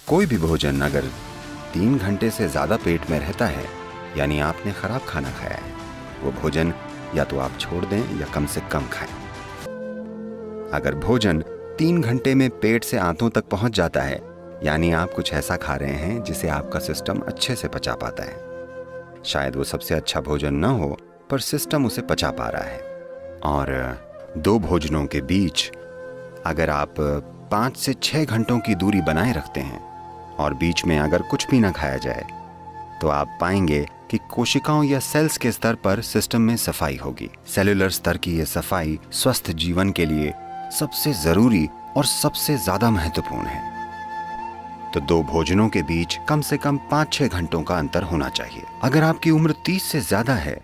कोई भी भोजन अगर 3 घंटे से ज़्यादा पेट में रहता है, यानी आपने ख़राब खाना खाया है, वो भोजन या तो आप छोड़ दें या कम से कम खाएं। अगर भोजन 3 घंटे में पेट से आंतों तक पहुंच जाता है, यानी आप कुछ ऐसा खा रहे हैं जिसे आपका सिस्टम अच्छे से पचा पाता है। शायद वो सबसे अच्छा भोजन न हो, पर सिस्टम उसे पचा पा रहा है। और 2 भोजनों के बीच अगर आप 5 से 6 घंटों की दूरी बनाए रखते हैं और बीच में अगर कुछ भी ना खाया जाए, तो आप पाएंगे कि कोशिकाओं या सेल्स के स्तर पर सिस्टम में सफाई होगी। सेलुलर स्तर की ये सफाई स्वस्थ जीवन के लिए सबसे जरूरी और सबसे ज्यादा महत्वपूर्ण है। तो 2 भोजनों के बीच कम से कम 5-6 घंटों का अंतर होना चाहिए। अगर आपकी उम्र 30 से ज्यादा है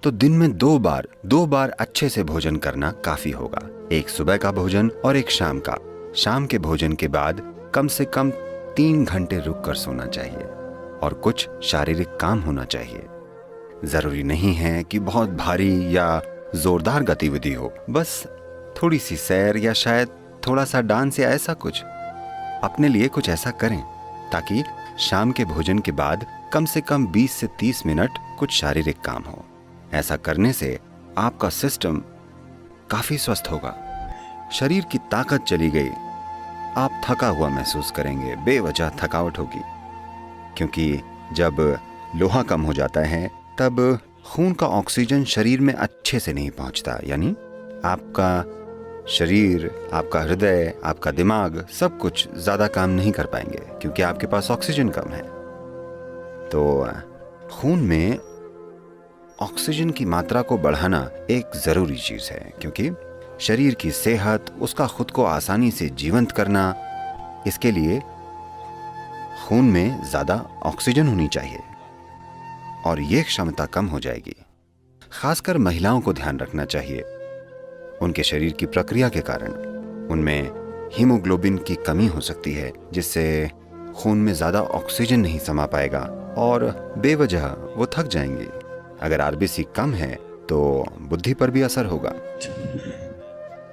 तो दिन में 2 बार अच्छे से भोजन करना काफी होगा। एक सुबह का भोजन और एक शाम का। शाम के भोजन के बाद कम से कम 3 घंटे रुक कर सोना चाहिए और कुछ शारीरिक काम होना चाहिए। जरूरी नहीं है कि बहुत भारी या जोरदार गतिविधि हो, बस थोड़ी सी सैर या शायद थोड़ा सा डांस या ऐसा कुछ। अपने लिए कुछ ऐसा करें ताकि शाम के भोजन के बाद कम से कम 20 से 30 मिनट कुछ शारीरिक काम हो। ऐसा करने से आपका सिस्टम काफी स्वस्थ होगा। शरीर की ताकत चली गई, आप थका हुआ महसूस करेंगे, बेवजह थकावट होगी, क्योंकि जब लोहा कम हो जाता है तब खून का ऑक्सीजन शरीर में अच्छे से नहीं पहुंचता, यानी आपका शरीर, आपका हृदय, आपका दिमाग सब कुछ ज्यादा काम नहीं कर पाएंगे क्योंकि आपके पास ऑक्सीजन कम है। तो खून में ऑक्सीजन की मात्रा को बढ़ाना एक जरूरी चीज है, क्योंकि शरीर की सेहत, उसका खुद को आसानी से जीवंत करना, इसके लिए खून में ज्यादा ऑक्सीजन होनी चाहिए और ये क्षमता कम हो जाएगी। खासकर महिलाओं को ध्यान रखना चाहिए। उनके शरीर की प्रक्रिया के कारण उनमें हीमोग्लोबिन की कमी हो सकती है, जिससे खून में ज्यादा ऑक्सीजन नहीं समा पाएगा और बेवजह वो थक जाएंगी। अगर आरबीसी कम है तो बुद्धि पर भी असर होगा,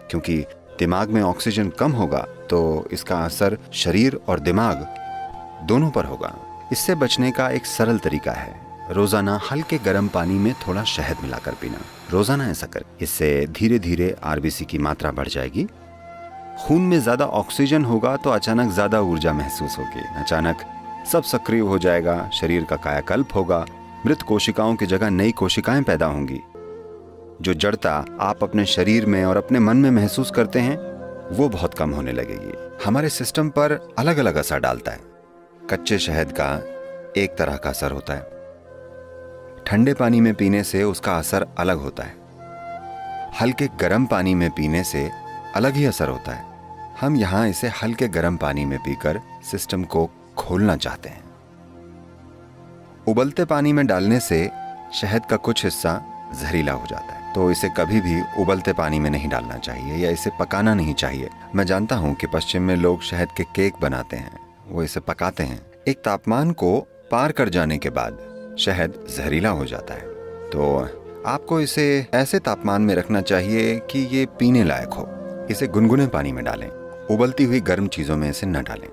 क्योंकि दिमाग में ऑक्सीजन कम होगा तो इसका असर शरीर और दिमाग दोनों पर होगा। इससे बचने का एक सरल तरीका है, रोजाना हल्के गर्म पानी में थोड़ा शहद मिलाकर पीना। रोजाना ऐसा करें, इससे धीरे धीरे आरबीसी की मात्रा बढ़ जाएगी। खून में ज्यादा ऑक्सीजन होगा तो अचानक ज्यादा ऊर्जा महसूस होगी, अचानक सब सक्रिय हो जाएगा, शरीर का कायाकल्प होगा, मृत कोशिकाओं की जगह नई कोशिकाएं पैदा होंगी। जो जड़ता आप अपने शरीर में और अपने मन में महसूस करते हैं वो बहुत कम होने लगेगी। हमारे सिस्टम पर अलग अलग असर डालता है। कच्चे शहद का एक तरह का असर होता है, ठंडे पानी में पीने से उसका असर अलग होता है, हल्के गर्म पानी में पीने से अलग ही असर होता है। हम यहाँ इसे हल्के गर्म पानी में पीकर सिस्टम को खोलना चाहते हैं। उबलते पानी में डालने से शहद का कुछ हिस्सा जहरीला हो जाता है, तो इसे कभी भी उबलते पानी में नहीं डालना चाहिए या इसे पकाना नहीं चाहिए। मैं जानता हूँ कि पश्चिम में लोग शहद के केक बनाते हैं, वो इसे पकाते हैं। एक तापमान को पार कर जाने के बाद शहद जहरीला हो जाता है, तो आपको इसे ऐसे तापमान में रखना चाहिए कि ये पीने लायक हो। इसे गुनगुने पानी में डालें, उबलती हुई गर्म चीजों में इसे न डालें।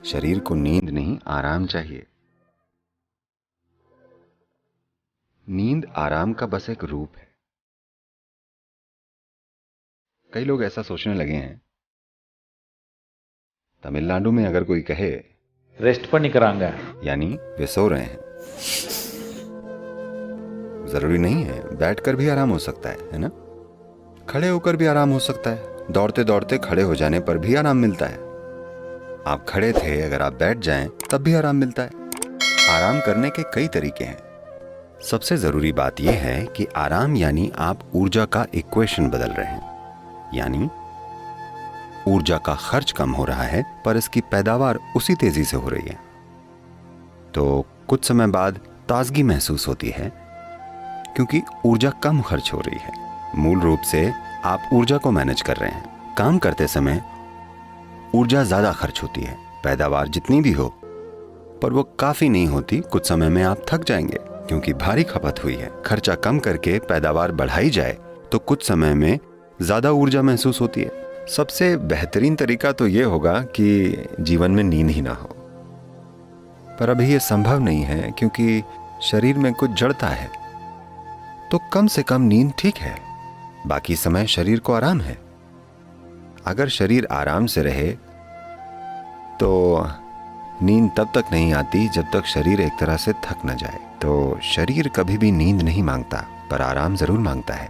शरीर को नींद नहीं, आराम चाहिए। नींद आराम का बस एक रूप है। कई लोग ऐसा सोचने लगे हैं, तमिलनाडु में अगर कोई कहे रेस्ट பண்ணிக்கறாங்க, यानी वे सो रहे हैं। जरूरी नहीं है, बैठकर भी आराम हो सकता है ना? खड़े होकर भी आराम हो सकता है। दौड़ते दौड़ते खड़े हो जाने पर भी आराम मिलता है। आप खड़े थे, अगर आप बैठ जाएं तब भी आराम मिलता है। आराम करने के कई तरीके हैं। सबसे जरूरी बात यह है कि आराम यानी आप ऊर्जा का इक्वेशन बदल रहे हैं, यानी ऊर्जा का खर्च कम हो रहा है पर इसकी पैदावार उसी तेजी से हो रही है। तो कुछ समय बाद ताजगी महसूस होती है क्योंकि ऊर्जा कम खर्च हो रही है। मूल रूप से आप ऊर्जा को मैनेज कर रहे हैं। काम करते समय ऊर्जा ज्यादा खर्च होती है, पैदावार जितनी भी हो, पर वो काफी नहीं होती। कुछ समय में आप थक जाएंगे क्योंकि भारी खपत हुई है। खर्चा कम करके पैदावार बढ़ाई जाए तो कुछ समय में ज्यादा ऊर्जा महसूस होती है। सबसे बेहतरीन तरीका तो ये होगा कि जीवन में नींद ही ना हो, पर अभी ये संभव नहीं है क्योंकि शरीर में कुछ जड़ता है। तो कम से कम नींद ठीक है, बाकी समय शरीर को आराम है। अगर शरीर आराम से रहे तो नींद तब तक नहीं आती जब तक शरीर एक तरह से थक न जाए। तो शरीर कभी भी नींद नहीं मांगता, पर आराम जरूर मांगता है।